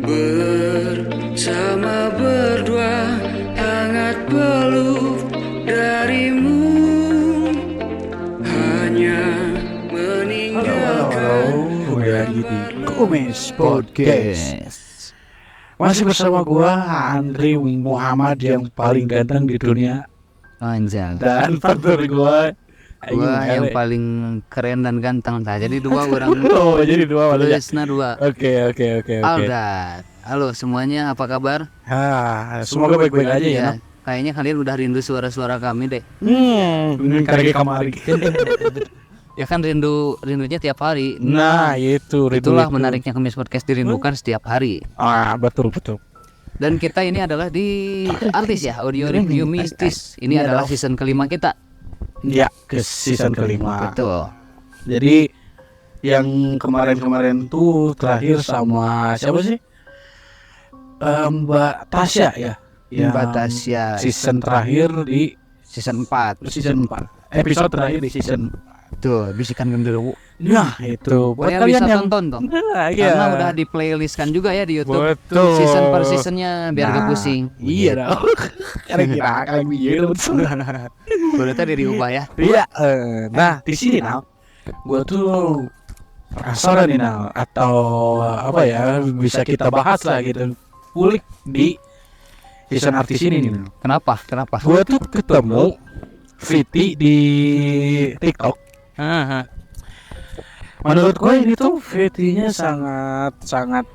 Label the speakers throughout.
Speaker 1: Bersama berdua hangat peluk darimu, hanya meninggalkan.
Speaker 2: Halo, lagi di Kumis Podcast. Masih bersama gua Andri Muhammad yang paling ganteng di dunia.
Speaker 3: Anjay.
Speaker 2: Dan partner gua
Speaker 3: yang paling keren dan ganteng. Nah, jadi dua orang.
Speaker 2: Oh, jadi dua malah.
Speaker 3: Tulisna dua.
Speaker 2: Oke.
Speaker 3: Alda. Halo semuanya, apa kabar?
Speaker 2: Semoga baik-baik aja ya.
Speaker 3: Kayaknya kalian udah rindu suara-suara kami deh.
Speaker 2: Ini karena kamari.
Speaker 3: Ya kan rindunya tiap hari.
Speaker 2: Nah,
Speaker 3: itulah menariknya Kumis Podcast, dirindukan setiap hari.
Speaker 2: Betul.
Speaker 3: Dan kita ini adalah di artis ya, audio review mistis. Ini adalah season kelima kita.
Speaker 2: Ya, ke season kelima.
Speaker 3: Betul.
Speaker 2: Jadi yang kemarin tuh terakhir sama siapa sih? Mbak Tasya ya.
Speaker 3: Mbak Tasya.
Speaker 2: Season terakhir di
Speaker 3: season 4.
Speaker 2: Episode terakhir di season 4.
Speaker 3: Tuh, bisikan genderuwo.
Speaker 2: Nah, itu buat
Speaker 3: yang
Speaker 2: kalian
Speaker 3: bisa
Speaker 2: yang
Speaker 3: tonton toh. Karena udah di playlistkan juga ya di YouTube.
Speaker 2: Betul.
Speaker 3: Season per seasonnya biar gak pusing.
Speaker 2: Iya dong. Kira-kira kalian gitu.
Speaker 3: Berarti dari ubah ya.
Speaker 2: Iya. Nah, di sini gue tuh penasaran nih atau apa ya, bisa kita bahas lah gitu. Kulik di season artis ini nih.
Speaker 3: Kenapa?
Speaker 2: Gue tuh ketemu Viti di TikTok. Menurut gue ini tuh Viti-nya sangat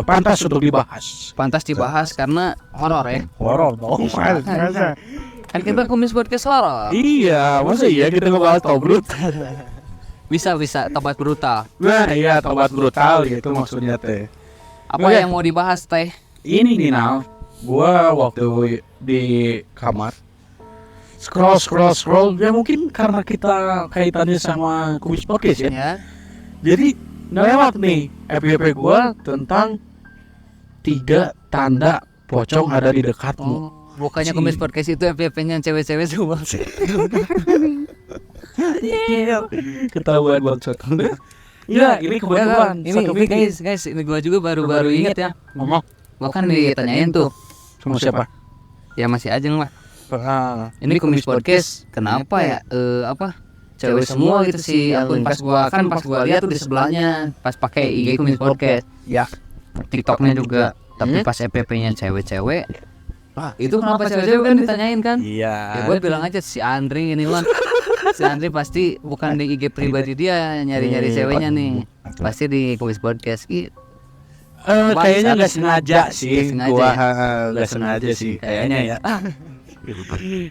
Speaker 2: pantas untuk dibahas.
Speaker 3: Pantas dibahas karena horor ya.
Speaker 2: Horor dong.
Speaker 3: Kan kita Kumis Podcast horor.
Speaker 2: Iya, masa iya kita ngebahas tobat?
Speaker 3: Bisa tobat brutal.
Speaker 2: Nah, iya tobat brutal gitu maksudnya teh.
Speaker 3: Apa yang mau dibahas teh?
Speaker 2: Ini nih gua waktu di kamar scroll ya, mungkin karena kita kaitannya sama Kumis Podcast ya. Jadi lewat nih FYP gua tentang 3 tanda pocong ada di dekatmu.
Speaker 3: Bukannya Kumis Podcast itu FYP-nya cewek-cewek semua.
Speaker 2: Ketahuan bangsa. Ya, ini kebetulan.
Speaker 3: Ini guys, ini gua juga baru ingat ya. Gua kan ditanyain tuh
Speaker 2: sama siapa?
Speaker 3: Ya masih Ajeng lah. Ini Kumis Podcast, kenapa ya? Cewek semua gitu sih akun. Pas gua lihat tuh di sebelahnya pas pakai IG Kumis Podcast.
Speaker 2: Ya.
Speaker 3: TikToknya juga. Tapi pas FYP-nya cewek-cewek. Itu kenapa cewek-cewek kan ditanyain kan?
Speaker 2: Iya.
Speaker 3: Ya gue bilang aja si Andri ini lah. Si Andri pasti bukan di IG pribadi dia nyari-nyari ceweknya nih. Pasti di Kumis Podcast gitu.
Speaker 2: Kayaknya nggak sengaja sih.
Speaker 3: Gua
Speaker 2: nggak sengaja sih kayaknya ya.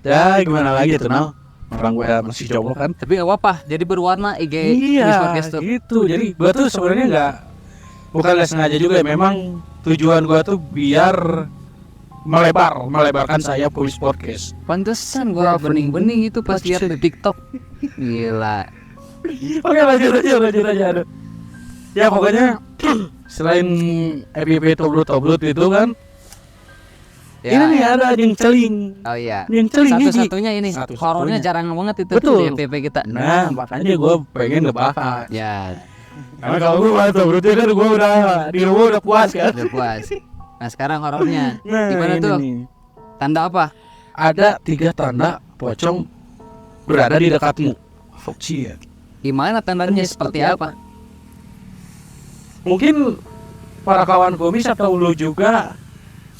Speaker 2: Ya gimana lagi tuh orang gue masih jomblo kan.
Speaker 3: Tapi gak apa-apa, jadi berwarna IG Kumis Podcast tuh.
Speaker 2: Gitu. Jadi gue tuh sebenarnya bukan nggak sengaja juga. Memang tujuan gue tuh biar melebarkan saya Kumis Podcast.
Speaker 3: Pantesan gua bening-bening itu pas lihat di TikTok. Gila.
Speaker 2: Oke, lanjut aja. Ya pokoknya selain FYP toblot itu kan,
Speaker 3: Ya,
Speaker 2: ini nih ada yang celing.
Speaker 3: Oh iya.
Speaker 2: Yang celing
Speaker 3: Satu-satunya ini. Horornya jarang banget itu.
Speaker 2: Betul.
Speaker 3: Di FYP kita.
Speaker 2: Nah, makanya gue pengen ngebahas.
Speaker 3: Ya.
Speaker 2: Karena kalau gue bahas toblotnya kan gue udah di rumah udah puas kan.
Speaker 3: Udah puas. Nah sekarang horornya.
Speaker 2: Nah,
Speaker 3: gimana tuh?
Speaker 2: Nih.
Speaker 3: Tanda apa?
Speaker 2: Ada 3 tanda pocong berada di dekatmu. Foxy.
Speaker 3: Gimana tandanya, seperti apa?
Speaker 2: Mungkin para kawan kumis atau lu juga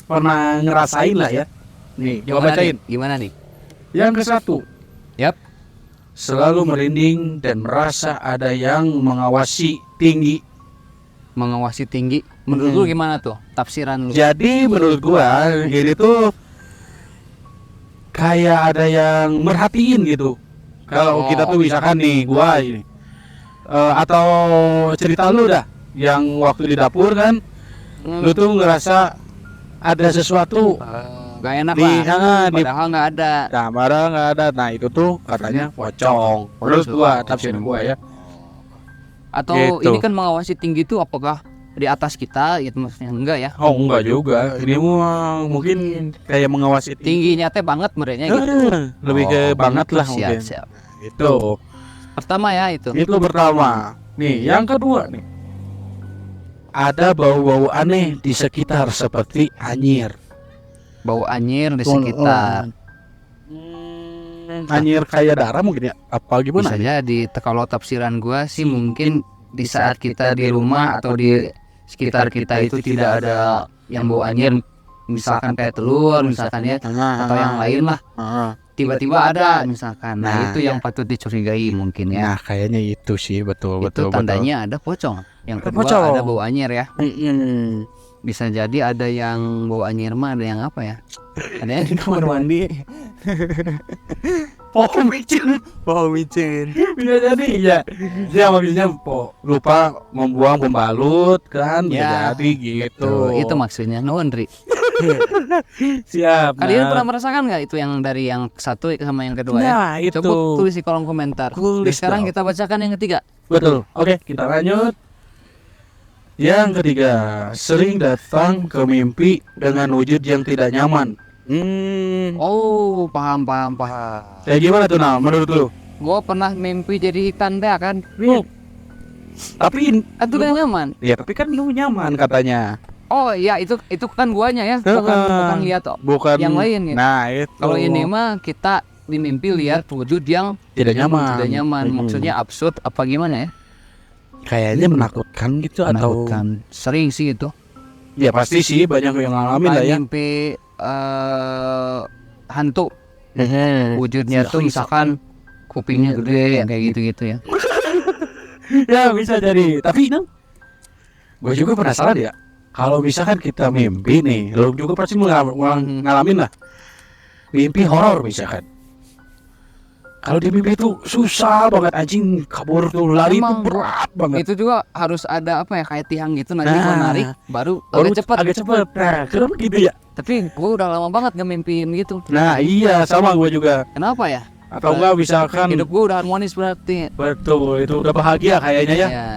Speaker 2: pernah ngerasain lah ya. Nih, coba bacain.
Speaker 3: Gimana nih?
Speaker 2: Yang ke-1.
Speaker 3: Yap.
Speaker 2: Selalu merinding dan merasa ada yang mengawasi tinggi.
Speaker 3: Mengawasi tinggi. Menurut lu gimana tuh tafsiran lu?
Speaker 2: Jadi menurut gua ini tuh kayak ada yang merhatiin gitu. Kalau kita tuh misalkan nih gua ini atau cerita lu dah yang waktu di dapur kan, lu tuh ngerasa ada sesuatu
Speaker 3: gak enak lah. Padahal nggak ada.
Speaker 2: Nah, padahal nggak ada. Nah itu tuh katanya pocong. Menurut gua, tafsiran gua ya.
Speaker 3: Atau
Speaker 2: gitu.
Speaker 3: ini kan mengawasi tinggi itu apakah di atas kita? Itu maksudnya enggak ya?
Speaker 2: Oh enggak juga. Ini mungkin kayak mengawasi
Speaker 3: tingginya teh banget merenya gitu.
Speaker 2: Lebih ke banget lah mungkin.
Speaker 3: Siap.
Speaker 2: Itu.
Speaker 3: Pertama ya itu.
Speaker 2: Itu pertama. Nih, yang kedua nih. ada bau-bau aneh di sekitar seperti anyir.
Speaker 3: Bau anyir di sekitar.
Speaker 2: Anyir kayak darah mungkin ya? Apa gimana?
Speaker 3: Bisa jadi. Kalau tafsiran gua sih mungkin di saat kita di rumah atau di sekitar kita itu tidak ada yang bau anyir, misalkan kayak telur misalkan ya, atau yang lain lah, tiba-tiba ada misalkan. Nah, itu yang patut dicurigai mungkin ya.
Speaker 2: Nah, kayaknya itu sih betul.
Speaker 3: Itu tandanya ada pocong. Yang kedua
Speaker 2: Pocong.
Speaker 3: ada bau anyir ya. Bisa jadi ada yang bau anyir mah, ada yang apa ya? Ada yang di kamar mandi.
Speaker 2: Pohon micin. Bisa jadi ya. Dia habisnya lupa membuang pembalut kan,
Speaker 3: Ya,
Speaker 2: bisa jadi gitu.
Speaker 3: Itu maksudnya laundry.
Speaker 2: Siap.
Speaker 3: Kalian pernah merasakan nggak itu yang dari yang satu sama yang kedua ya?
Speaker 2: Nah, itu.
Speaker 3: Coba tulis di kolom komentar.
Speaker 2: Tulis
Speaker 3: Sekarang
Speaker 2: dong.
Speaker 3: kita bacakan yang ketiga.
Speaker 2: Betul. Oke, kita lanjut. Yang ketiga, sering datang ke mimpi dengan wujud yang tidak nyaman.
Speaker 3: Oh, paham.
Speaker 2: Kayak gimana tuh, Nal, menurut lu?
Speaker 3: Gue pernah mimpi jadi tanda kan.
Speaker 2: Tapi
Speaker 3: Itu yang nyaman.
Speaker 2: ya tapi kan lu nyaman katanya.
Speaker 3: Oh iya, itu kan guanya ya, bukan lihat
Speaker 2: Bukan
Speaker 3: yang lain ya.
Speaker 2: Nah, itu.
Speaker 3: Kalau ini mah kita di mimpi lihat wujud yang
Speaker 2: tidak nyaman.
Speaker 3: tidak nyaman. Maksudnya absurd apa gimana ya?
Speaker 2: Kayaknya menakutkan gitu atau
Speaker 3: Menakutkan. Sering sih itu.
Speaker 2: ya pasti sih banyak yang ngalamin lah ya.
Speaker 3: Mimpi hantu. Wujudnya tuh misalkan kupingnya gede kayak gitu-gitu ya.
Speaker 2: Ya bisa jadi. Tapi gue juga penasaran ya. Kalau misalkan kita mimpi nih, lo juga pasti ngalamin lah. Mimpi horor misalkan. Kalau di mimpi itu susah banget anjing, kabur tuh lari itu
Speaker 3: Emang,
Speaker 2: berat banget.
Speaker 3: Itu juga harus ada apa ya, kayak tiang gitu nanti
Speaker 2: Nah,
Speaker 3: menarik baru
Speaker 2: Baru
Speaker 3: agak cepat.
Speaker 2: Agak cepat. Nah, kenapa gitu ya?
Speaker 3: Tapi gue udah lama banget nggak mimpiin gitu.
Speaker 2: Nah, iya sama gue juga.
Speaker 3: Kenapa ya?
Speaker 2: Atau enggak misalkan
Speaker 3: Hidup gue udah harmonis berarti.
Speaker 2: betul itu udah bahagia kayaknya ya.
Speaker 3: Ya.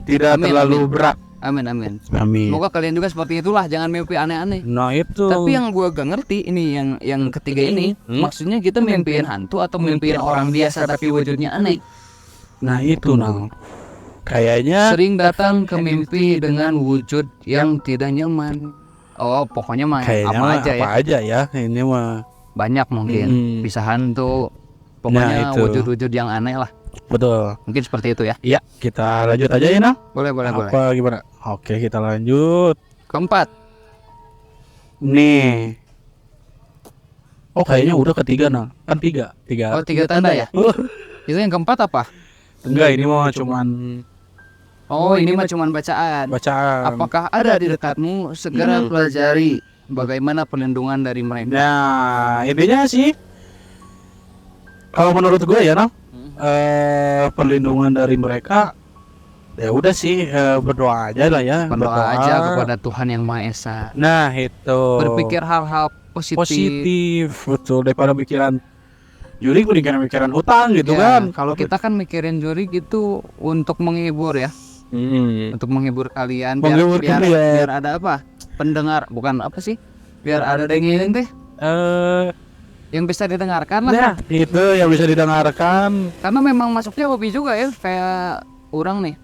Speaker 2: Tidak
Speaker 3: Amin,
Speaker 2: terlalu
Speaker 3: amin.
Speaker 2: berat.
Speaker 3: Amin.
Speaker 2: Amin.
Speaker 3: Semoga kalian juga seperti itulah, jangan mimpi aneh-aneh.
Speaker 2: Nah, itu.
Speaker 3: Tapi yang gue gak ngerti ini yang ketiga ini, maksudnya kita mimpiin hantu atau mimpiin orang biasa tapi wujudnya aneh.
Speaker 2: Nah, itu kayaknya
Speaker 3: Sering datang ke mimpi dengan wujud yang tidak nyaman. Oh, pokoknya mah
Speaker 2: kayaknya
Speaker 3: apa
Speaker 2: mah
Speaker 3: aja ya.
Speaker 2: apa aja ya. Ini mah
Speaker 3: Banyak mungkin. Bisa hantu. Pokoknya
Speaker 2: Nah, itu.
Speaker 3: wujud-wujud yang aneh lah.
Speaker 2: betul.
Speaker 3: Mungkin seperti itu ya.
Speaker 2: Iya, kita lanjut aja ya, Nang.
Speaker 3: Boleh.
Speaker 2: Apa gimana? Oke, kita lanjut.
Speaker 3: Keempat.
Speaker 2: Nih. Oh, kayaknya udah ketiga, Nang. Kan tiga.
Speaker 3: Oh, 3 tanda ya. Itu yang keempat apa?
Speaker 2: Enggak, ini mah cuman
Speaker 3: Oh, ini mah cuman bacaan.
Speaker 2: bacaan.
Speaker 3: Apakah ada di dekatmu? Segera pelajari bagaimana perlindungan dari mereka.
Speaker 2: Nah, intinya sih kalau menurut gue ya, Nang, perlindungan dari mereka ya udah sih berdoa aja lah ya.
Speaker 3: Berdoa aja kepada Tuhan yang Maha Esa.
Speaker 2: Nah, itu.
Speaker 3: Berpikir hal-hal positif.
Speaker 2: Betul, daripada pikiran juri pikiran hutang gitu
Speaker 3: Ya,
Speaker 2: kan.
Speaker 3: kalau kita kan mikirin juri gitu untuk menghibur ya, untuk menghibur kalian biar,
Speaker 2: Menghibur
Speaker 3: biar,
Speaker 2: kalian.
Speaker 3: biar ada apa? Pendengar, bukan apa sih? Biar ada dengerin teh yang bisa didengarkan lah.
Speaker 2: Nah, itu yang bisa didengarkan.
Speaker 3: Karena memang masuknya hobi juga ya, kayak orang nih.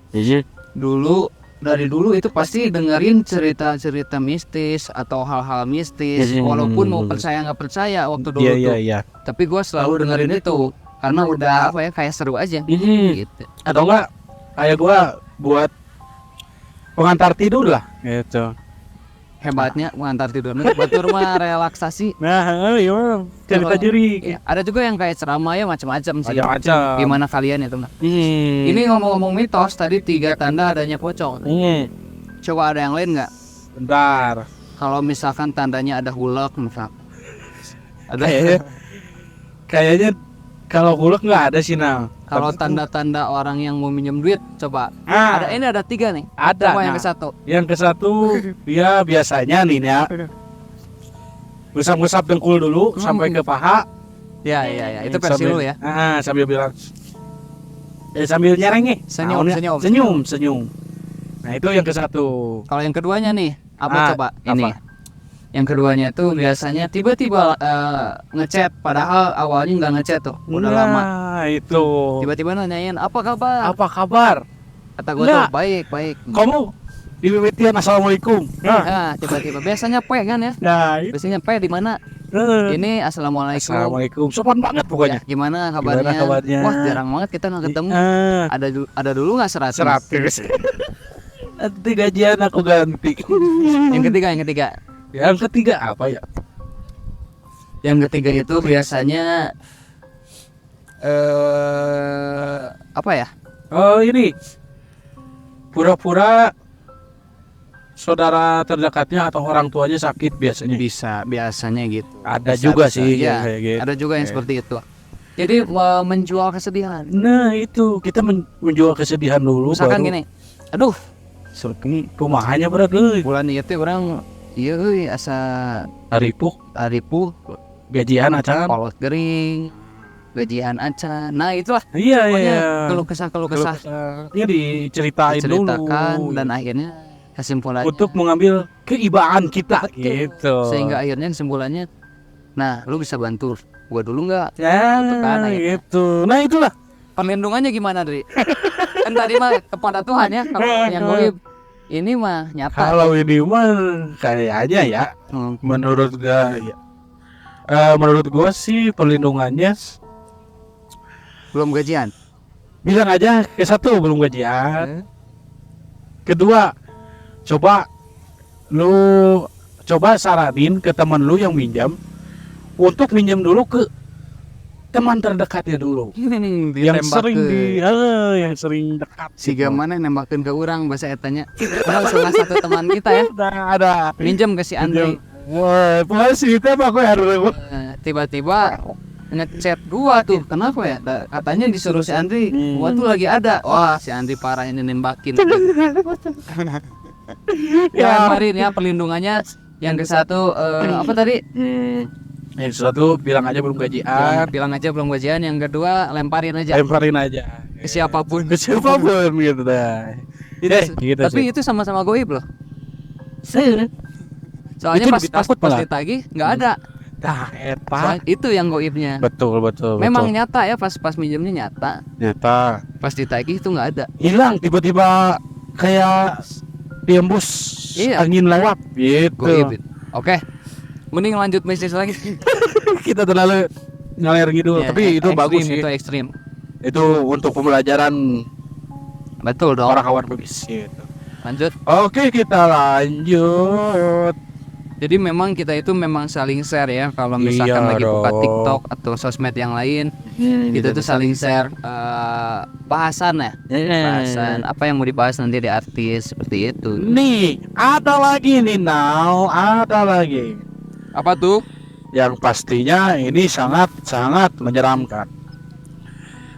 Speaker 3: Dari dulu itu pasti dengerin cerita-cerita mistis atau hal-hal mistis, walaupun mau percaya nggak percaya waktu dulu tuh.
Speaker 2: Iya.
Speaker 3: Tapi gue selalu dengerin itu karena udah apa ya, kayak seru aja. Gitu.
Speaker 2: Atau enggak kayak gua buat pengantar tidur lah gitu.
Speaker 3: Hebatnya mengantar tidur. Batur mah relaksasi.
Speaker 2: Nah, iya cerita
Speaker 3: Kalau-
Speaker 2: juri.
Speaker 3: Ya, ada juga yang kayak ceramah ya, macam-macam sih.
Speaker 2: Macam-macam.
Speaker 3: Gimana kalian itu? Ini ngomong-ngomong mitos, tadi 3 tanda adanya pocong. Coba ada yang lain nggak?
Speaker 2: Bentar.
Speaker 3: Kalau misalkan tandanya ada hulek misal. Ada
Speaker 2: Kayaknya kalau kulek nggak ada sih, Nang.
Speaker 3: kalau tanda-tanda orang yang mau minjem duit, coba.
Speaker 2: Ah,
Speaker 3: Ada 3 nih.
Speaker 2: ada.
Speaker 3: Coba yang
Speaker 2: Nah,
Speaker 3: ke satu.
Speaker 2: yang ke satu dia biasanya nih ya. Ngusap-ngusap dengkul dulu sampai ke paha.
Speaker 3: Ya, itu versi
Speaker 2: Sambil-
Speaker 3: lu ya.
Speaker 2: Sambil bilang sambil nyereng nih.
Speaker 3: Senyum,
Speaker 2: Senyum. Nah, itu yang ke satu.
Speaker 3: Kalau yang keduanya nih, apa coba?
Speaker 2: apa?
Speaker 3: Ini. Yang keduanya tuh biasanya tiba-tiba ngechat, padahal awalnya nggak ngechat tuh, udah lama.
Speaker 2: Nah, itu.
Speaker 3: Tiba-tiba nanyain apa kabar?
Speaker 2: Apa kabar?
Speaker 3: Kata gue tuh
Speaker 2: Nggak.
Speaker 3: baik.
Speaker 2: Kamu di mimitian assalamualaikum.
Speaker 3: Nah, tiba-tiba biasanya pe kan ya.
Speaker 2: Nah,
Speaker 3: Biasanya pe di mana? Ini assalamualaikum.
Speaker 2: assalamualaikum. Sopan banget pokoknya.
Speaker 3: Gimana kabarnya?
Speaker 2: Gimana kabarnya?
Speaker 3: Wah, jarang banget kita nggak ketemu. Ada dulu nggak 100?
Speaker 2: 100. Nanti gajian aku ganti.
Speaker 3: Yang ketiga.
Speaker 2: Yang ketiga apa ya?
Speaker 3: Yang ketiga itu biasanya apa ya?
Speaker 2: Oh ini pura-pura saudara terdekatnya atau orang tuanya sakit biasanya.
Speaker 3: Biasanya gitu.
Speaker 2: Ada juga sih
Speaker 3: ya,
Speaker 2: yang kayak gitu.
Speaker 3: ada juga yang seperti itu. Jadi menjual kesedihan.
Speaker 2: Nah itu kita menjual kesedihan dulu.
Speaker 3: Misalkan
Speaker 2: baru
Speaker 3: gini, aduh,
Speaker 2: rumahnya berat euy.
Speaker 3: bulan ieu teh orang ieu asa
Speaker 2: Haripuh
Speaker 3: aripuh,
Speaker 2: gajian acan.
Speaker 3: kolot gering, gajian acan. Nah, itulah
Speaker 2: Iya
Speaker 3: pokoknya
Speaker 2: iya.
Speaker 3: keluh kesah.
Speaker 2: Ini diceritain
Speaker 3: Diceritakan
Speaker 2: dulu.
Speaker 3: dan akhirnya kesimpulannya
Speaker 2: Untuk mengambil keibaan kita gitu.
Speaker 3: sehingga akhirnya kesimpulannya, nah, lu bisa bantu gua dulu nggak?
Speaker 2: Ya,
Speaker 3: kan, akhirnya.
Speaker 2: gitu. Nah itulah.
Speaker 3: Perlindungannya gimana, Dri? Kan tadi mah kepada Tuhan ya, kalau yang goib ini mah nyata.
Speaker 2: Kalau ini mah kayaknya ya, menurut gua sih perlindungannya
Speaker 3: Belum gajian.
Speaker 2: bilang aja ke satu belum gajian. Kedua, coba saranin ke teman lu yang minjam untuk minjam dulu ke teman terdekatnya dulu. Yang sering dekat.
Speaker 3: Si mana nembakeun ke urang bahasa etanya. Padahal salah satu teman kita ya.
Speaker 2: Ada
Speaker 3: Minjem ke si Andri.
Speaker 2: wah pasti itu mah aku harus
Speaker 3: Tiba-tiba ngechat gua tuh. Kenapa ya? Katanya disuruh si Andri. Gua tuh lagi ada. Wah, si Andri parah ini nembakin. Ya, kemarin ya perlindungannya yang ke satu apa tadi?
Speaker 2: yang satu bilang aja belum gajian,
Speaker 3: Bilang aja belum gajian. Yang kedua lemparin aja
Speaker 2: lemparin aja
Speaker 3: ke siapapun.
Speaker 2: ke siapapun gitu dah. Gitu
Speaker 3: Tapi
Speaker 2: sih.
Speaker 3: itu sama-sama goib loh.
Speaker 2: Saya
Speaker 3: Soalnya
Speaker 2: Itu
Speaker 3: pas
Speaker 2: lebih takut
Speaker 3: pas
Speaker 2: malah.
Speaker 3: ditagih nggak ada.
Speaker 2: Nah, eta
Speaker 3: Soalnya itu yang goibnya.
Speaker 2: betul
Speaker 3: Memang nyata ya, pas minjemnya nyata.
Speaker 2: nyata
Speaker 3: Pas ditagih itu nggak ada.
Speaker 2: hilang tiba-tiba kayak diembus
Speaker 3: Iya.
Speaker 2: angin lewat gitu.
Speaker 3: Goib. Oke. Mending lanjut bisnis lagi.
Speaker 2: Kita terlalu ngalir gitu,
Speaker 3: Ya,
Speaker 2: tapi itu
Speaker 3: ekstrim,
Speaker 2: bagus sih.
Speaker 3: Itu ekstrim.
Speaker 2: Itu untuk pembelajaran
Speaker 3: Betul dong.
Speaker 2: orang kawan berbis gitu.
Speaker 3: Lanjut.
Speaker 2: Oke, kita lanjut.
Speaker 3: Jadi memang kita itu memang saling share ya. Kalau misalkan
Speaker 2: Iya
Speaker 3: lagi buka
Speaker 2: dong.
Speaker 3: TikTok atau sosmed yang lain, kita tuh saling share bahasan ya. Bahasan apa yang mau dibahas nanti di artis seperti itu.
Speaker 2: Nih, ada lagi nih ada lagi.
Speaker 3: Apa tuh?
Speaker 2: Yang pastinya ini sangat menyeramkan.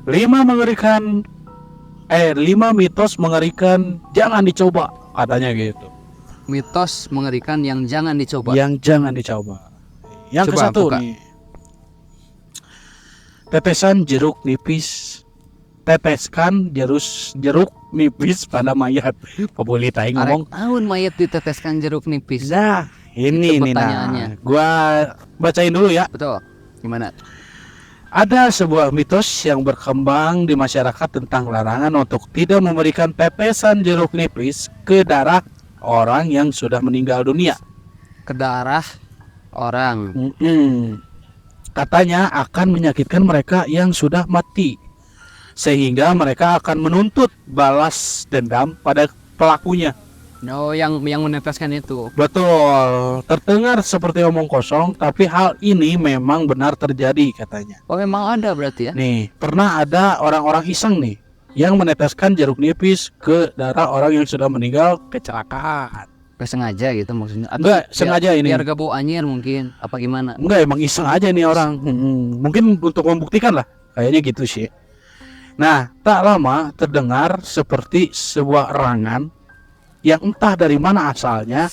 Speaker 2: 5 mitos mengerikan jangan dicoba, katanya gitu.
Speaker 3: Mitos mengerikan yang jangan dicoba.
Speaker 2: Yang jangan dicoba. Yang
Speaker 3: Coba
Speaker 2: ke satu
Speaker 3: buka.
Speaker 2: nih. Tetesan jeruk nipis. Teteskan jeruk nipis pada mayat. Pobuli tai ngomong.
Speaker 3: Arek tahun mayat diteteskan jeruk nipis.
Speaker 2: Nah, ini
Speaker 3: Itu
Speaker 2: nih
Speaker 3: pertanyaannya.
Speaker 2: Gua bacain dulu ya.
Speaker 3: Betul. Gimana?
Speaker 2: Ada sebuah mitos yang berkembang di masyarakat tentang larangan untuk tidak memberikan tetesan jeruk nipis ke darah orang yang sudah meninggal dunia.
Speaker 3: Ke darah orang.
Speaker 2: Katanya akan menyakitkan mereka yang sudah mati, sehingga mereka akan menuntut balas dendam pada pelakunya.
Speaker 3: Oh, yang meneteskan itu.
Speaker 2: Betul, terdengar seperti omong kosong, tapi hal ini memang benar terjadi katanya.
Speaker 3: Oh, memang ada berarti ya?
Speaker 2: Nih, pernah ada orang-orang iseng nih yang meneteskan jeruk nipis ke darah orang yang sudah meninggal kecelakaan.
Speaker 3: Gak sengaja gitu maksudnya? Atau
Speaker 2: Enggak, sengaja ini.
Speaker 3: Biar gak bau anyir mungkin, apa gimana?
Speaker 2: Enggak, emang iseng aja nih orang. Mungkin untuk membuktikan lah, kayaknya gitu sih. Nah, tak lama terdengar seperti sebuah erangan yang entah dari mana asalnya.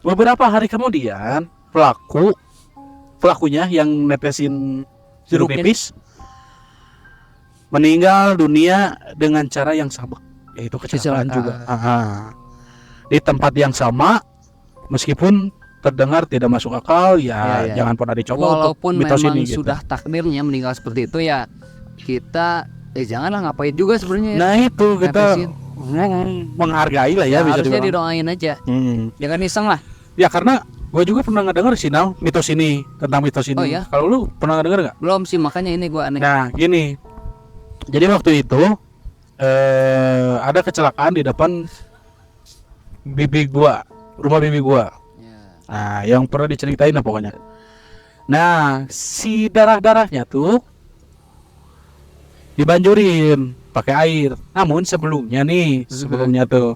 Speaker 2: Beberapa hari kemudian, pelakunya yang netesin jeruk nipis meninggal dunia dengan cara yang sama, yaitu kecelakaan juga. Di tempat yang sama, meskipun terdengar tidak masuk akal, ya. Jangan pernah dicoba.
Speaker 3: Walaupun
Speaker 2: untuk mitos
Speaker 3: memang
Speaker 2: ini, gitu.
Speaker 3: sudah takdirnya meninggal seperti itu ya, kita janganlah ngapain juga sebenarnya.
Speaker 2: Nah itu kita
Speaker 3: Netesin.
Speaker 2: menghargai lah ya, bisa
Speaker 3: harusnya
Speaker 2: dibilang.
Speaker 3: didoain aja. Jangan iseng lah.
Speaker 2: Ya karena gue juga pernah ngedenger sih Nal, mitos ini, tentang mitos ini.
Speaker 3: Oh, ya?
Speaker 2: Kalau lu pernah ngedenger gak?
Speaker 3: Belum sih, makanya ini gua aneh.
Speaker 2: Nah gini, jadi waktu itu ada kecelakaan di depan rumah bibi gua. Nah yang pernah diceritain lah pokoknya. Nah si darahnya tuh dibanjurin pakai air. Namun sebelumnya tuh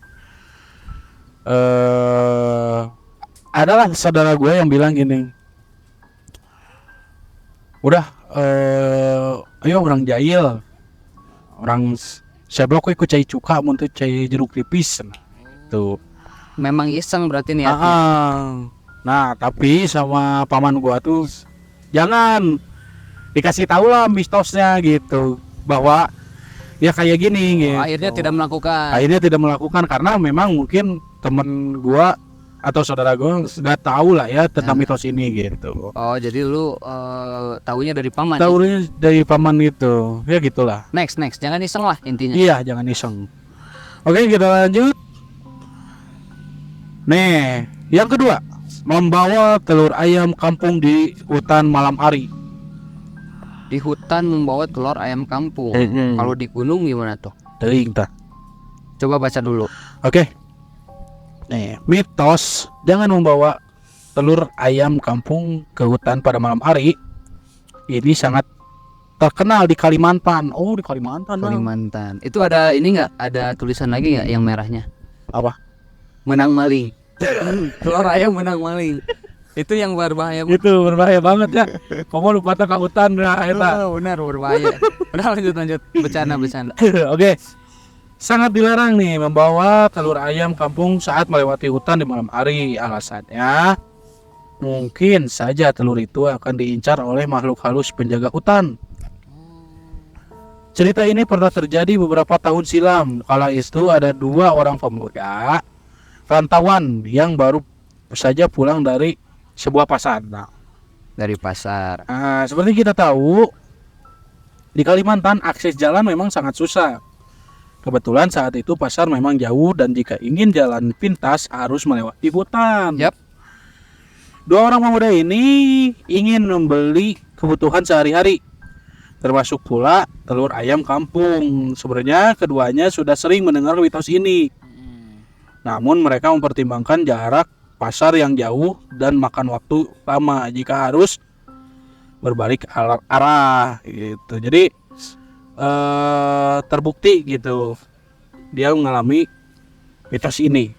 Speaker 2: adalah saudara gue yang bilang gini, udah ayo orang jahil, orang seblok ikut cai cuka, muntut cai jeruk nipis, tuh.
Speaker 3: Memang iseng berarti nih.
Speaker 2: Nah tapi sama paman gua tuh jangan dikasih tahu lah mistosnya gitu, bahwa ya kayak gini gitu.
Speaker 3: Akhirnya tidak melakukan
Speaker 2: Karena memang mungkin temen gua atau saudara gua sudah tahu lah ya tentang mitos ini gitu.
Speaker 3: Oh jadi lu taunya dari paman.
Speaker 2: Tahunya dari paman gitu. Ya gitulah.
Speaker 3: Next jangan iseng lah intinya.
Speaker 2: Iya, jangan iseng. Oke, kita lanjut. Nih, yang kedua, membawa telur ayam kampung di hutan malam hari.
Speaker 3: Di hutan membawa telur ayam kampung. Kalau di gunung gimana tuh?
Speaker 2: Teuing tah.
Speaker 3: Coba baca dulu.
Speaker 2: Oke. Nih, mitos jangan membawa telur ayam kampung ke hutan pada malam hari. Ini sangat terkenal di Kalimantan. Oh, di Kalimantan.
Speaker 3: Kalimantan. Itu ada ini enggak? Ada tulisan lagi enggak yang merahnya?
Speaker 2: Apa?
Speaker 3: Menang maling. Telur ayam menang maling. Itu yang berbahaya.
Speaker 2: Itu berbahaya banget ya. Kamu lupa ke hutan nah eta.
Speaker 3: Benar berbahaya. Udah lanjut. Bercanda.
Speaker 2: Oke. Sangat dilarang nih membawa telur ayam kampung saat melewati hutan di malam hari. Alasannya mungkin saja telur itu akan diincar oleh makhluk halus penjaga hutan. Cerita ini pernah terjadi beberapa tahun silam. Kala itu ada 2 orang pemuda rantauan yang baru saja pulang dari sebuah pasar.
Speaker 3: Dari pasar.
Speaker 2: Seperti kita tahu, di Kalimantan akses jalan memang sangat susah. Kebetulan saat itu pasar memang jauh dan jika ingin jalan pintas harus melewati hutan.
Speaker 3: Yap.
Speaker 2: 2 orang pemuda ini ingin membeli kebutuhan sehari-hari, termasuk pula telur ayam kampung. Sebenarnya keduanya sudah sering mendengar mitos ini. Namun mereka mempertimbangkan jarak pasar yang jauh dan makan waktu lama jika harus berbalik arah gitu. Jadi terbukti gitu dia mengalami mitos ini.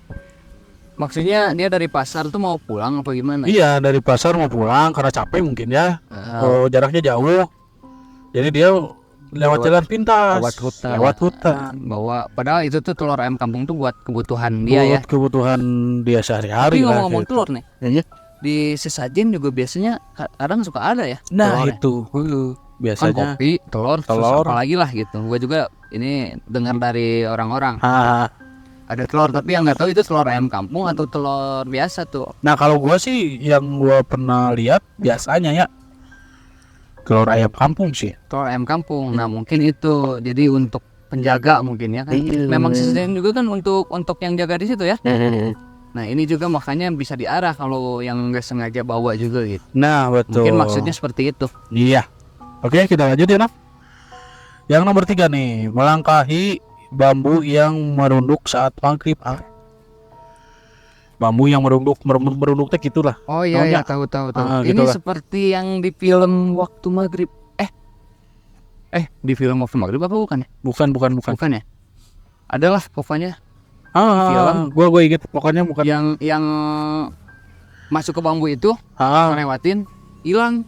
Speaker 3: Maksudnya dia dari pasar tuh mau pulang apa gimana?
Speaker 2: Iya, dari pasar mau pulang karena capek mungkin ya. Jaraknya jauh. Jadi dia lewat jalan pintas. Lewat hutan.
Speaker 3: Bawa padahal itu tuh telur ayam kampung tuh buat kebutuhan dia ya.
Speaker 2: Buat kebutuhan dia sehari-hari.
Speaker 3: Tapi ngomong
Speaker 2: gitu.
Speaker 3: telur nih.
Speaker 2: Ya.
Speaker 3: Di sesajen juga biasanya kadang suka ada ya.
Speaker 2: Nah,
Speaker 3: telur
Speaker 2: itu. Biasanya
Speaker 3: kan kopi, telur. Apalagi lah gitu. Gua juga ini dengar dari orang-orang. Ada telur tapi yang nggak tahu itu telur ayam kampung atau telur biasa tuh.
Speaker 2: Nah, kalau gua sih yang gua pernah lihat biasanya ya telur ayam kampung sih.
Speaker 3: Telur ayam kampung. Nah, mungkin itu jadi untuk penjaga mungkin ya kan. Memang sesajen juga kan untuk yang jaga di situ ya. Nah, ini juga makanya bisa diarah kalau yang nggak sengaja bawa juga gitu.
Speaker 2: Nah, betul.
Speaker 3: Mungkin maksudnya seperti itu.
Speaker 2: Iya. Oke, kita lanjut ya, Naf. Yang nomor 3 nih, melangkahi bambu yang merunduk saat maghrib. Bambu yang merunduk teh gitulah.
Speaker 3: Oh iya, tahu. Ini
Speaker 2: gitulah.
Speaker 3: seperti yang di film Waktu Maghrib. Di film Waktu Maghrib apa bukan ya?
Speaker 2: Bukan.
Speaker 3: Bukan ya? Adalah pokoknya
Speaker 2: Film. Gua inget pokoknya bukan
Speaker 3: yang masuk ke bambu itu, ngelewatin, hilang.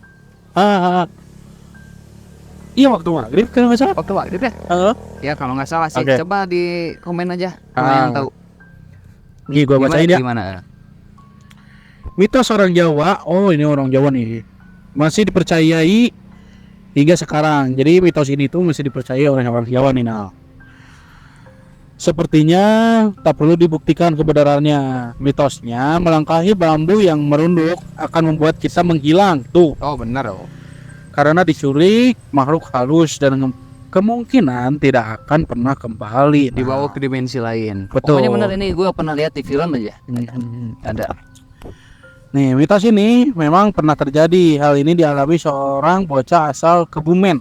Speaker 2: Iya, waktu maghrib kalau nggak salah.
Speaker 3: Waktu maghrib ya? Ya kalau nggak salah sih.
Speaker 2: Oke.
Speaker 3: Coba di komen aja kalau yang tahu.
Speaker 2: Nih gua bacain ya.
Speaker 3: Gimana?
Speaker 2: Mitos orang Jawa. Oh, ini orang Jawa nih. Masih dipercayai hingga sekarang. Jadi mitos ini tuh masih dipercayai oleh orang Jawa nih, Nal. Sepertinya tak perlu dibuktikan kebenarannya. Mitosnya melangkahi bambu yang merunduk akan membuat kita menghilang. Tuh.
Speaker 3: Oh benar.
Speaker 2: Karena diculik makhluk halus dan kemungkinan tidak akan pernah kembali.
Speaker 3: Dibawa ke dimensi lain.
Speaker 2: Betul.
Speaker 3: Pokoknya benar, ini gue pernah lihat di film aja. Ada.
Speaker 2: Nih, mitos ini memang pernah terjadi. Hal ini dialami seorang bocah asal Kebumen.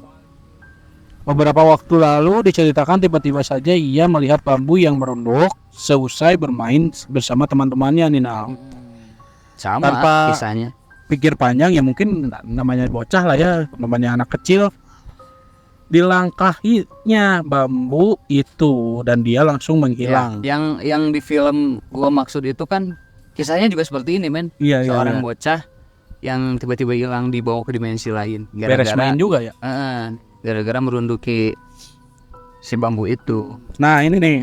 Speaker 2: Beberapa waktu lalu diceritakan tiba-tiba saja ia melihat bambu yang merunduk seusai bermain bersama teman-temannya nih Nal.
Speaker 3: Sama
Speaker 2: Tanpa-
Speaker 3: kisahnya.
Speaker 2: Pikir panjang ya, mungkin namanya bocah lah ya, namanya anak kecil. Dilangkahinya bambu itu dan dia langsung menghilang.
Speaker 3: Yang di film gua maksud itu kan kisahnya juga seperti ini, men.
Speaker 2: Iya,
Speaker 3: Seorang
Speaker 2: iya.
Speaker 3: bocah yang tiba-tiba hilang dibawa ke dimensi lain
Speaker 2: Beres main juga ya.
Speaker 3: gara-gara merunduki si bambu itu.
Speaker 2: Nah ini nih,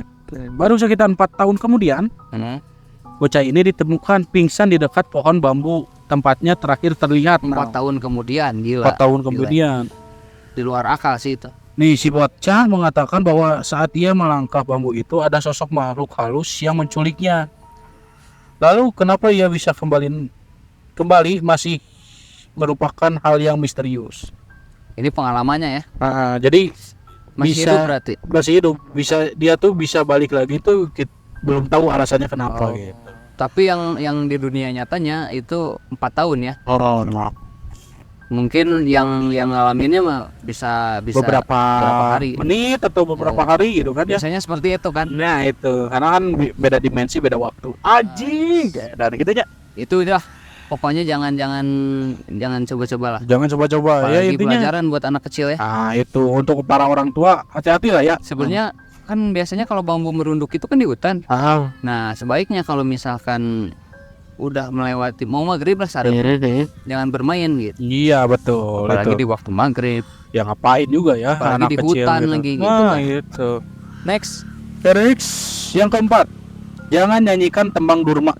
Speaker 2: baru sekitar 4 tahun kemudian bocah ini ditemukan pingsan di dekat pohon bambu tempatnya terakhir terlihat.
Speaker 3: 4 tahun kemudian, gila.
Speaker 2: 4 tahun
Speaker 3: Gila.
Speaker 2: kemudian.
Speaker 3: Di luar akal sih itu.
Speaker 2: Nih si bocah mengatakan bahwa saat ia melangkah bambu itu ada sosok makhluk halus yang menculiknya. Lalu kenapa ia bisa kembali masih merupakan hal yang misterius.
Speaker 3: Ini pengalamannya ya.
Speaker 2: Jadi
Speaker 3: Masih
Speaker 2: bisa
Speaker 3: hidup berarti.
Speaker 2: masih hidup, dia tuh bisa balik lagi tuh belum tahu alasannya kenapa gitu.
Speaker 3: Tapi yang di dunia nyatanya itu 4 tahun ya.
Speaker 2: Maaf.
Speaker 3: Mungkin yang ngalaminnya mah bisa
Speaker 2: beberapa
Speaker 3: hari.
Speaker 2: menit atau beberapa hari gitu kan ya.
Speaker 3: Biasanya seperti itu kan.
Speaker 2: Nah itu karena kan beda dimensi, beda waktu. Anjing. Dan gitu aja.
Speaker 3: Itu udah. Pokoknya jangan coba-coba lah.
Speaker 2: Jangan coba-coba ya
Speaker 3: Apalagi
Speaker 2: intinya.
Speaker 3: pelajaran buat anak kecil ya.
Speaker 2: Nah itu untuk para orang tua hati-hati lah ya.
Speaker 3: Sebenarnya kan biasanya kalau bambu merunduk itu kan di hutan. Nah sebaiknya kalau misalkan udah melewati mau maghrib lah jangan bermain gitu.
Speaker 2: Iya betul.
Speaker 3: Apalagi
Speaker 2: itu.
Speaker 3: di waktu maghrib.
Speaker 2: Ya ngapain juga ya
Speaker 3: Apalagi
Speaker 2: anak
Speaker 3: di
Speaker 2: kecil
Speaker 3: hutan
Speaker 2: gitu.
Speaker 3: lagi gitu
Speaker 2: Nah
Speaker 3: kan.
Speaker 2: itu.
Speaker 3: Next.
Speaker 2: Felix yang keempat, jangan nyanyikan tembang durma.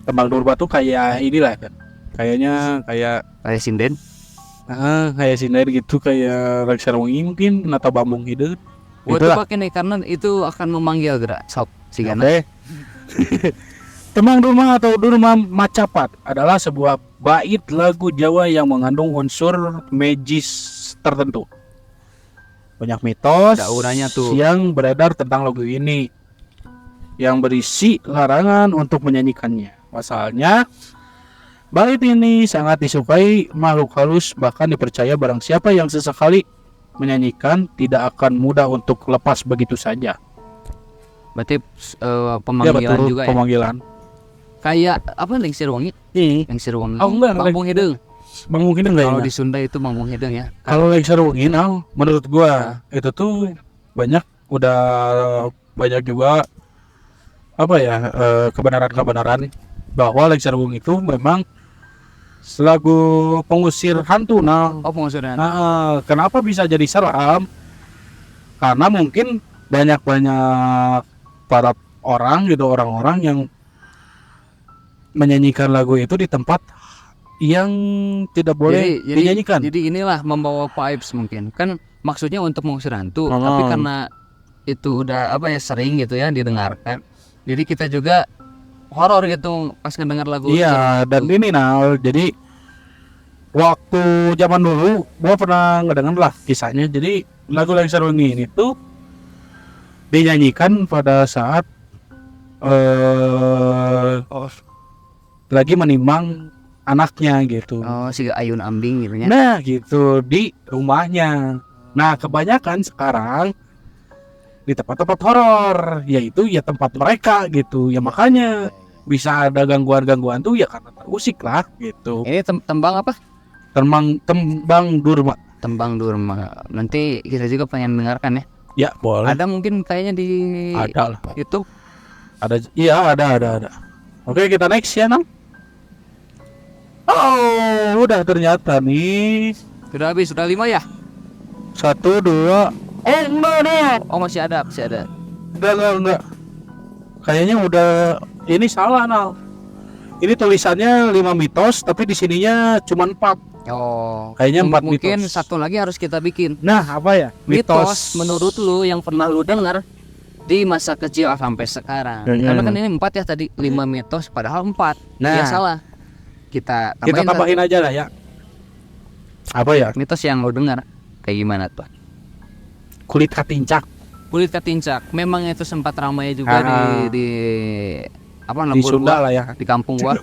Speaker 2: Tembang durma tuh kayak inilah kan. Kayaknya kayak
Speaker 3: Sinden.
Speaker 2: kayak sinar gitu, kayak Reksa Wengi mungkin atau Bambung Hidup.
Speaker 3: Gua tuh pakai nih karena itu akan memanggil gerak sok si Gana.
Speaker 2: Oke. Tembang durma atau durma macapat adalah sebuah bait lagu Jawa yang mengandung unsur magis tertentu. Banyak mitos
Speaker 3: Ada auranya tuh.
Speaker 2: yang beredar tentang lagu ini yang berisi larangan untuk menyanyikannya. Pasalnya, bait ini sangat disukai makhluk halus, bahkan dipercaya barang siapa yang sesekali menyanyikan tidak akan mudah untuk lepas begitu saja.
Speaker 3: Berarti
Speaker 2: Ya
Speaker 3: pemanggilan
Speaker 2: betul,
Speaker 3: juga ya.
Speaker 2: pemanggilan.
Speaker 3: Kayak apa Lengsir Wangi? Lengsir Wangi.
Speaker 2: Oh, enggak,
Speaker 3: Bambung Hidung.
Speaker 2: Bang mungkin enggak
Speaker 3: Kalau
Speaker 2: ya?
Speaker 3: di Sunda itu Bambung Hidung ya.
Speaker 2: Kalau Lekser Wengin, menurut gua itu tuh udah banyak juga apa ya kebenaran bahwa Lekser Wengin itu memang selagu pengusir hantu.
Speaker 3: Oh pengusuran.
Speaker 2: Kenapa bisa jadi seram? Karena mungkin banyak para orang-orang yang menyanyikan lagu itu di tempat yang tidak boleh dinyanyikan.
Speaker 3: Jadi inilah membawa vibes mungkin. Kan maksudnya untuk mengusir hantu, tapi karena itu udah sering gitu ya didengarkan. Jadi kita juga horor gitu pas ngedengar lagu itu.
Speaker 2: Iya, dan ini jadi waktu zaman dulu gua pernah ngedengar lah kisahnya. Jadi lagu Lekser Wengin itu dinyanyikan pada saat lagi menimang anaknya gitu.
Speaker 3: Oh, si Ayun Ambing gitu ya.
Speaker 2: Nah gitu di rumahnya. Nah kebanyakan sekarang di tempat-tempat horor, yaitu ya tempat mereka gitu. Ya makanya bisa ada gangguan-gangguan tuh ya karena terusik lah gitu.
Speaker 3: Ini tembang apa?
Speaker 2: Tembang durma.
Speaker 3: Tembang Durma. Nanti kita juga pengen dengarkan ya.
Speaker 2: Ya boleh.
Speaker 3: Ada mungkin kayaknya di
Speaker 2: Ada lah.
Speaker 3: YouTube.
Speaker 2: Ada. Oke kita next ya Nam. Oh udah ternyata nih.
Speaker 3: Sudah habis, sudah 5 ya?
Speaker 2: 1, 2. Enggak nih.
Speaker 3: Oh masih ada.
Speaker 2: Enggak. Kayaknya udah ini salah Nal. Ini tulisannya 5 mitos tapi di sininya cuma 4.
Speaker 3: Oh.
Speaker 2: Kayaknya 4
Speaker 3: mungkin
Speaker 2: mitos.
Speaker 3: satu lagi harus kita bikin.
Speaker 2: Nah, apa ya?
Speaker 3: Mitos menurut lu yang pernah lu dengar di masa kecil sampai sekarang. Karena kan ini 4 ya tadi, 5 mitos padahal 4.
Speaker 2: Nah.
Speaker 3: Ya salah. Kita
Speaker 2: tambahin aja lah ya. Apa ya?
Speaker 3: mitos yang lu dengar kayak gimana tuh?
Speaker 2: kulit katincak
Speaker 3: Kulit katincak. Memang itu sempat ramai juga di apa
Speaker 2: di
Speaker 3: lembur
Speaker 2: Sunda
Speaker 3: gua,
Speaker 2: lah ya.
Speaker 3: di kampung gua.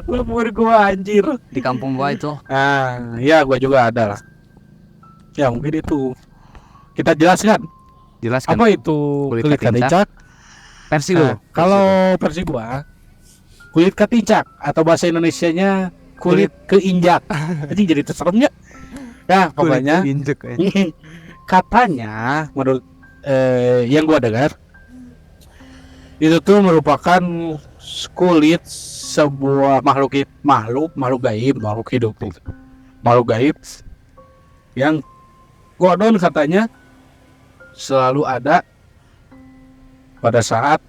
Speaker 2: Lembur gua anjir.
Speaker 3: Di kampung gua itu.
Speaker 2: Ya gua juga ada lah. Ya mungkin itu kita jelaskan
Speaker 3: Jelaskan
Speaker 2: apa itu
Speaker 3: kulit
Speaker 2: kulit
Speaker 3: katincak.
Speaker 2: katincak.
Speaker 3: versi lu.
Speaker 2: Kalau versi gua kulit katincak atau bahasa Indonesianya kulit keinjak. Anjing jadi terseremnya. Ya pokoknya katanya menurut yang gua dengar itu tuh merupakan kulit sebuah makhluk gaib, makhluk hidup, makhluk gaib yang konon katanya selalu ada pada saat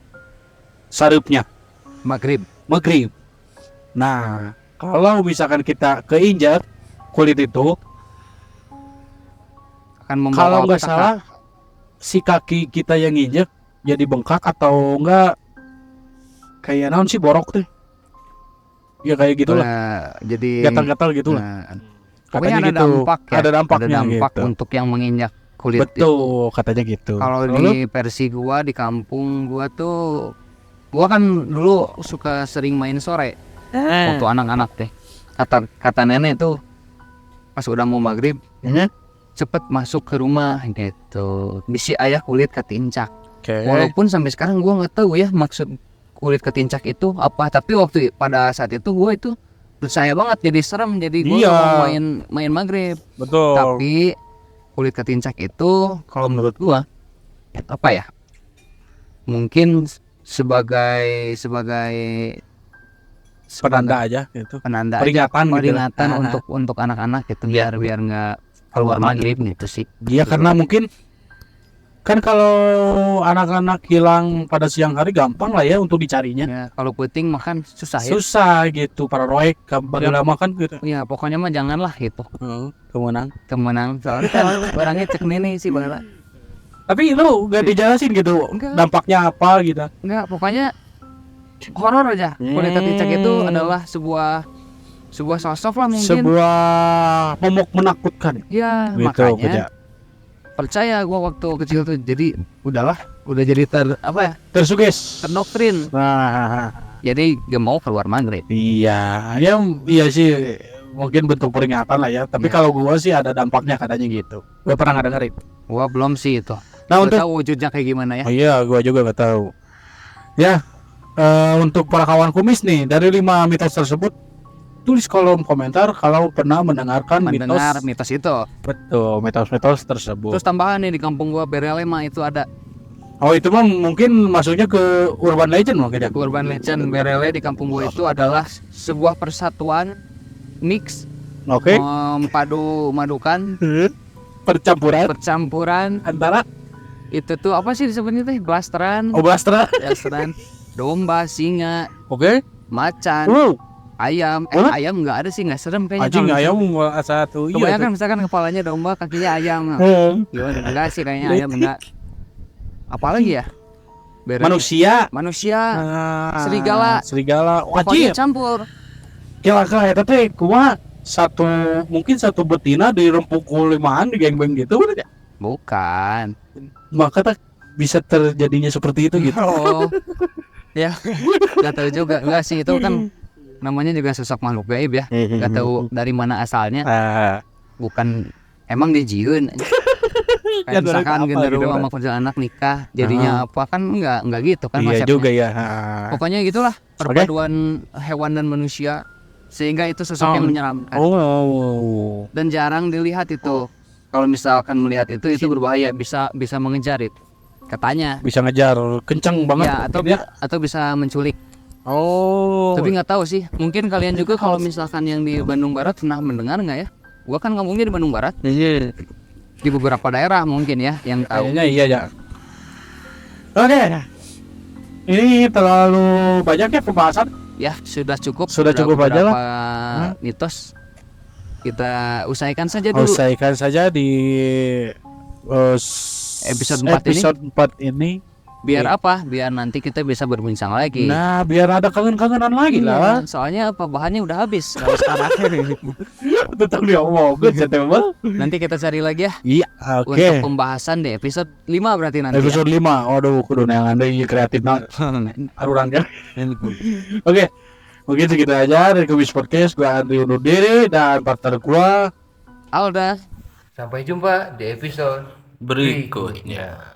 Speaker 2: sarupnya
Speaker 3: Maghrib.
Speaker 2: maghrib. Nah, kalau misalkan kita keinjak kulit itu,
Speaker 3: Akan membawa
Speaker 2: kalau nggak
Speaker 3: petaka.
Speaker 2: salah si kaki kita yang injek jadi bengkak atau enggak kayak naon sih borok teh. Ya kayak gitulah,
Speaker 3: Jadi
Speaker 2: gatal-gatal gitulah.
Speaker 3: pokoknya
Speaker 2: Katanya
Speaker 3: ada
Speaker 2: gitu.
Speaker 3: dampak ya.
Speaker 2: Ada dampaknya
Speaker 3: dampak
Speaker 2: gitu.
Speaker 3: untuk yang menginjak kulit.
Speaker 2: Betul, katanya gitu.
Speaker 3: Kalau di versi gua di kampung gua tuh, gua kan dulu suka sering main sore waktu anak-anak teh. Kata nenek tuh pas udah mau maghrib cepet masuk ke rumah gitu. Bisi ayah kulit katincak.
Speaker 2: Oke.
Speaker 3: Walaupun sampai sekarang gua nggak tahu ya maksud kulit ketincak itu apa. Tapi pada saat itu gua itu percaya banget, jadi serem, jadi gua
Speaker 2: Iya.
Speaker 3: nggak mau main maghrib.
Speaker 2: Betul.
Speaker 3: Tapi kulit ketincak itu kalau menurut gua apa ya? Mungkin sebagai
Speaker 2: penanda aja gitu.
Speaker 3: penanda
Speaker 2: Peringatan gitu.
Speaker 3: peringatan
Speaker 2: Ah.
Speaker 3: untuk anak-anak gitu, biar nggak keluar maghrib gitu sih.
Speaker 2: Iya, karena mungkin kan kalau anak-anak hilang pada siang hari gampang lah ya untuk dicarinya.
Speaker 3: Ya, kalau puting makan susah ya.
Speaker 2: Susah gitu, paranoid gampang lama kan gitu.
Speaker 3: Ya pokoknya mah janganlah gitu.
Speaker 2: Kemenang.
Speaker 3: Temenan soalnya kan barangnya cek nenek sih barang.
Speaker 2: Tapi lu gak dijelasin gitu
Speaker 3: Enggak.
Speaker 2: dampaknya apa gitu.
Speaker 3: Enggak, pokoknya horor aja. Kulit ketincak itu adalah sebuah sosok lah mungkin.
Speaker 2: Sebuah momok menakutkan.
Speaker 3: Ya
Speaker 2: Gitu,
Speaker 3: makanya
Speaker 2: Beja.
Speaker 3: percaya gua waktu kecil tuh, jadi udah jadi
Speaker 2: Tersuges.
Speaker 3: terdoktrin,
Speaker 2: Nah,
Speaker 3: jadi gak mau keluar maghrib.
Speaker 2: iya sih mungkin bentuk peringatan lah ya. Tapi
Speaker 3: Ya.
Speaker 2: kalau gua sih ada dampaknya katanya gitu. Gua pernah ngedengerin.
Speaker 3: Gua belum sih itu.
Speaker 2: Nah,
Speaker 3: Gak
Speaker 2: untuk
Speaker 3: tahu wujudnya kayak gimana ya.
Speaker 2: Oh iya, gua juga gak tahu. Ya, untuk para kawan kumis nih, dari 5 mitos tersebut, tulis kolom komentar kalau pernah mendengar
Speaker 3: Mitos itu.
Speaker 2: Betul, mitos-mitos tersebut.
Speaker 3: Terus tambahan nih, di kampung gua Berelema itu ada
Speaker 2: Oh, itu mah mungkin masuknya ke urban legend mungkin ya.
Speaker 3: urban legend. Berele di kampung gua itu adalah sebuah persatuan mix,
Speaker 2: Oke.
Speaker 3: madukan
Speaker 2: Percampuran
Speaker 3: percampuran
Speaker 2: antara
Speaker 3: itu tuh apa sih disebutnya teh, blasteran,
Speaker 2: Oblastra.
Speaker 3: domba, singa,
Speaker 2: Oke.
Speaker 3: macan, ayam.
Speaker 2: What?
Speaker 3: Ayam nggak ada sih, nggak serem kayaknya.
Speaker 2: Anjing
Speaker 3: kalau
Speaker 2: ayam satu.
Speaker 3: kebanyakan misalkan kepalanya domba, kakinya ayam. Gimana? Enggak sih kayaknya ayam enggak. Apalagi ya?
Speaker 2: Manusia. Serigala.
Speaker 3: Pokoknya
Speaker 2: Wajib.
Speaker 3: campur.
Speaker 2: Kira-kira eta teh kumaha? Mungkin satu betina dirempuk ku limaan di geng-geng gitu bener ya?
Speaker 3: Bukan.
Speaker 2: Maka tak bisa terjadinya seperti itu gitu.
Speaker 3: Oh. Ya, nggak tahu juga. Enggak sih, itu kan namanya juga sosok makhluk gaib ya. Nggak tahu dari mana asalnya. Bukan emang dijieun.
Speaker 2: Ya,
Speaker 3: Kayak misalkan
Speaker 2: apa
Speaker 3: genderuwo
Speaker 2: gitu,
Speaker 3: sama kerja anak nikah, jadinya apa kan enggak gitu kan
Speaker 2: Iya
Speaker 3: konsepnya.
Speaker 2: juga ya.
Speaker 3: Pokoknya gitulah perpaduan hewan dan manusia, sehingga itu sosok yang menyeramkan.
Speaker 2: Oh.
Speaker 3: Dan jarang dilihat itu. Kalau misalkan melihat itu berbahaya, bisa mengejar itu. Katanya.
Speaker 2: Bisa ngejar kenceng banget.
Speaker 3: Ya, atau bisa menculik.
Speaker 2: Oh.
Speaker 3: Tapi nggak tahu sih. Mungkin kalian juga kalau misalkan yang di Bandung Barat pernah mendengar nggak ya? Gua kan ngomongnya di Bandung Barat.
Speaker 2: Iya.
Speaker 3: Di beberapa daerah mungkin ya yang tahu.
Speaker 2: Kayaknya iya ya. Oke. Ini terlalu banyak ya pembahasan.
Speaker 3: Ya, sudah cukup.
Speaker 2: Sudah cukup aja lah.
Speaker 3: Beberapa mitos. Kita usaikan saja dulu.
Speaker 2: Usaikan saja di
Speaker 3: Episode 4
Speaker 2: episode 4 ini.
Speaker 3: Biar apa? Biar nanti kita bisa berbincang lagi.
Speaker 2: Nah, biar ada kangen-kangenan lagi lah.
Speaker 3: Soalnya apa, bahannya udah habis kalau sekarang.
Speaker 2: Tentang dia ngomong September.
Speaker 3: Nanti kita cari lagi ya.
Speaker 2: Iya, oke.
Speaker 3: Untuk pembahasan di episode 5 berarti nanti.
Speaker 2: Episode 5. Waduh, kudu yang anda kreatif nah. Arurangnya. Oke. Mungkin segitu aja dari Kubis Podcast. Gua Andri undur diri dan partner gua
Speaker 3: Alda.
Speaker 1: Sampai jumpa di episode
Speaker 2: berikutnya.